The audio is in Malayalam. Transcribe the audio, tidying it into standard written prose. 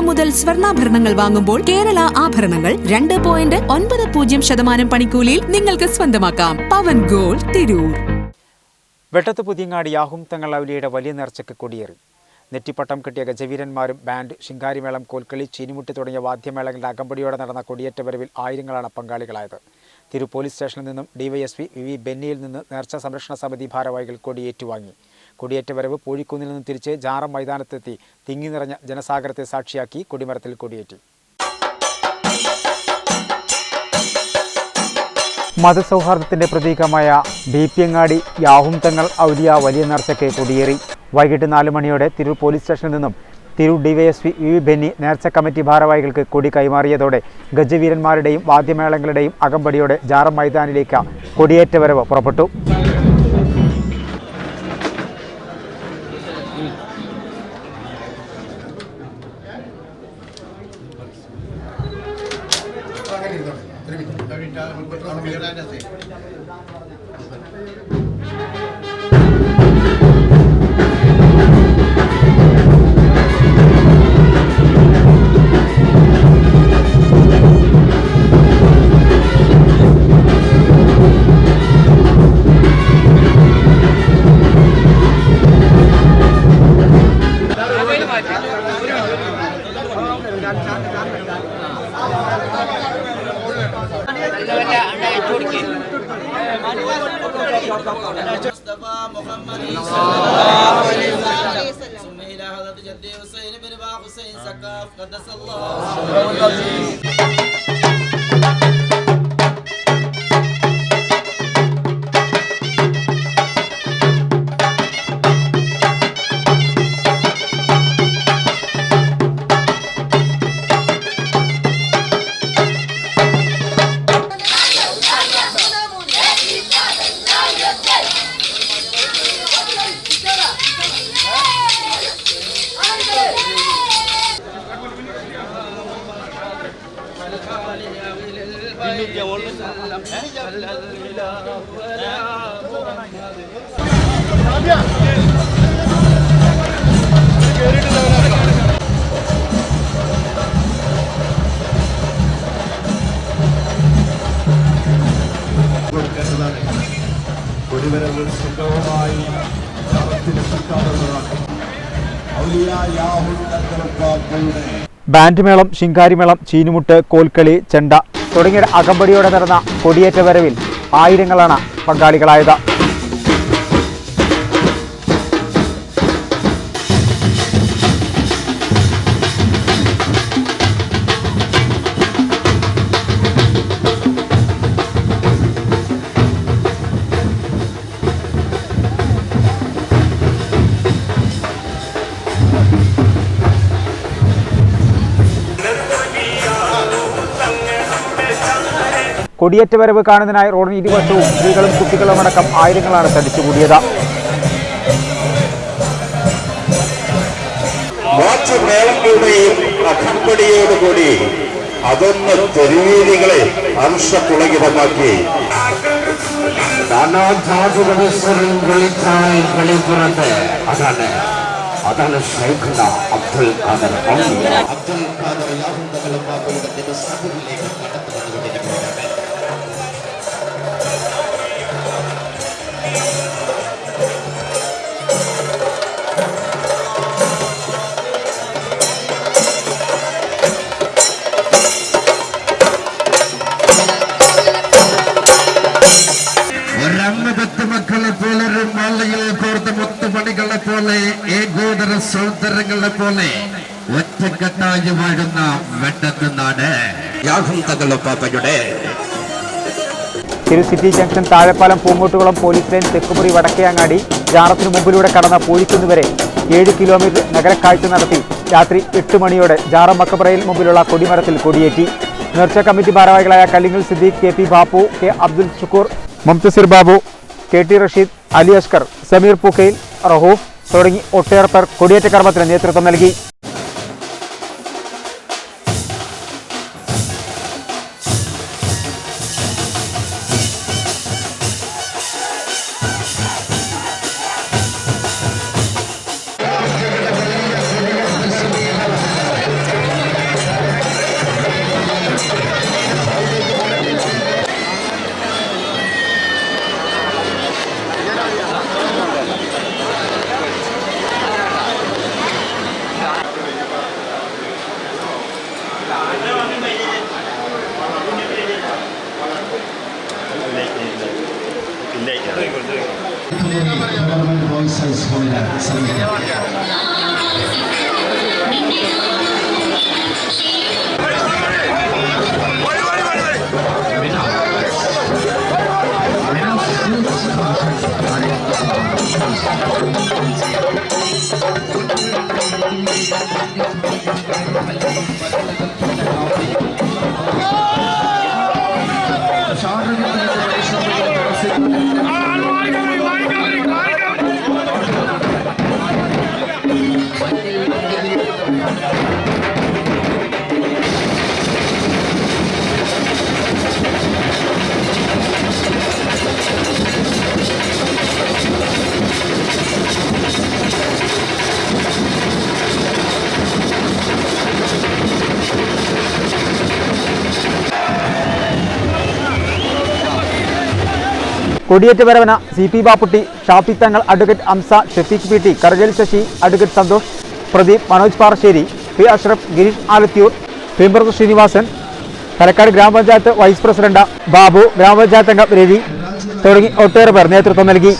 മുതൽ സ്വർണ്ണാഭരണങ്ങൾ വാങ്ങുമ്പോൾ കേരള ആഭരണങ്ങൾ 2.90% പണിക്കൂലിയിൽ നിങ്ങൾക്ക് സ്വന്തമാക്കാം. പവൻ ഗോൾഡ്, തിരൂർ. വെട്ടത്ത് പുതിയങ്ങാടി യാഹും തങ്ങൾ ഔലിയുടെ വലിയ നേർച്ചയ്ക്ക് കൊടിയേറി. നെറ്റിപ്പട്ടം കിട്ടിയ ഗജവീരന്മാരും ബാൻഡ്, ശിങ്കാരിമേളം, കോൽക്കളി, ചീനിമുട്ടി തുടങ്ങിയ വാദ്യമേളങ്ങളുടെ അകമ്പടിയോടെ നടന്ന കൊടിയേറ്റ വരവിൽ ആയിരങ്ങളാണ് പങ്കാളികളായത്. തിരു പോലീസ് സ്റ്റേഷനിൽ നിന്നും ഡിവൈഎസ്പി വി ബെന്നിയിൽ നിന്ന് നേർച്ച സംരക്ഷണ സമിതി ഭാരവാഹികൾ കൊടിയേറ്റുവാങ്ങി. കൊടിയേറ്റ വരവ് പൂഴിക്കുന്നിൽ നിന്ന് തിരിച്ച് ജാറം മൈതാനത്തെത്തി തിങ്ങി നിറഞ്ഞ ജനസാഗരത്തെ സാക്ഷിയാക്കി കൊടിമരത്തിൽ കൊടിയേറ്റി. മതസൗഹാർദ്ദത്തിന്റെ പ്രതീകമായ ബീപ്പിയങ്ങാടി യാഹും തങ്ങൾ ഔലിയ വലിയ നേർച്ചയ്ക്ക് കൊടിയേറി. വൈകിട്ട് 4 മണിയോടെ തിരൂർ പോലീസ് സ്റ്റേഷനിൽ നിന്നും തിരൂർ ഡിവൈഎസ്പി വി ബെന്നി നേർച്ച കമ്മിറ്റി ഭാരവാഹികൾക്ക് കൊടി കൈമാറിയതോടെ ഗജവീരന്മാരുടെയും വാദ്യമേളങ്ങളുടെയും അകമ്പടിയോടെ ജാറം മൈതാനിലേക്ക് കൊടിയേറ്റ വരവ് പുറപ്പെട്ടു. ബാൻഡ് മേളം, ശിങ്കാരിമേളം, ചീനുമുട്ട്, കോൽക്കളി, ചെണ്ട തുടങ്ങിയ അകമ്പടിയോടെ നടന്ന കൊടിയേറ്റ വരവിൽ ആയിരങ്ങളാണ് പങ്കാളികളായത്. കൊടിയേറ്റ വരവ് കാണുന്നതിനായി റോഡിന് ഇരുവശവും സ്ത്രീകളും കുട്ടികളും അടക്കം ആയിരങ്ങളാണ് തടിച്ചുകൂടിയത്. അകമ്പടിയോടുകൂടി അതൊന്ന് തെരുവീതികളെ അംശപുളകിതമാക്കി നാനാജാതികളുടെ വെളിപ്പുറത്ത് അതാണ് ശൈഖുന അബ്ദുൽ ഖാദർ യാഹും തങ്ങൾ ബാബയുടെ ദിവസങ്ങളിലേക്ക് കടന്നു വന്നുകൊണ്ടിരിക്കുകയാണ്. മക്കളെ പോലെ മാലയിൽ കോർത്ത മുത്തുമണികളെ പോലെ ഏകോദര സൗന്ദര്യങ്ങളെ പോലെ ഒറ്റക്കെട്ടായി വാഴുന്ന വെട്ടത്തുനാട് യാഹും തങ്ങൾ ബാബയുടെ. തിരു city junction, Thazhepalam, Poongottukulam, police line, Thekkumuri, Vadakkangadi, ജാറത്തിനു മുമ്പിലൂടെ കടന്ന പൂഴിക്കുന്നുവരെ 7 കിലോമീറ്റർ നഗരക്കാഴ്ച നടത്തി രാത്രി 8 മണിയോടെ ജാറം മക്കബറയിൽ മുമ്പിലുള്ള കൊടിമരത്തിൽ കൊടിയേറ്റി. നേർച്ച കമ്മിറ്റി ഭാരവാഹികളായ Kallingal Siddique, K P Bappu, K Abdul Shukkur, Mumtasir Babu, K T Rasheed, Ali Askar, Sameer Pookkayil, Rauf തുടങ്ങി ഒട്ടേറെ പേർ കൊടിയേറ്റ കർമ്മത്തിന് നേതൃത്വം നൽകി. ഗവൺമെന്റ് ബോയ്സ് ഹൈസ്കൂളിലാണ് ശ്രമിക്കുന്നത്. കൊടിയേറ്റ് വരവന CP Bapputty, Shafi Thangal, advocate Amsa, Shafeeq PT, Karajal Sasi, advocate Santhosh, Pradeep, Manoj Parassery, P Ashraf, Gireesh Alathiyur, ഭീംപുറത്ത് ശ്രീനിവാസൻ, തലക്കാട് ഗ്രാമപഞ്ചായത്ത് വൈസ് പ്രസിഡന്റ് ബാബു, ഗ്രാമപഞ്ചായത്ത് അംഗം രവി തുടങ്ങി ഒട്ടേറെ പേർ നേതൃത്വം നൽകി.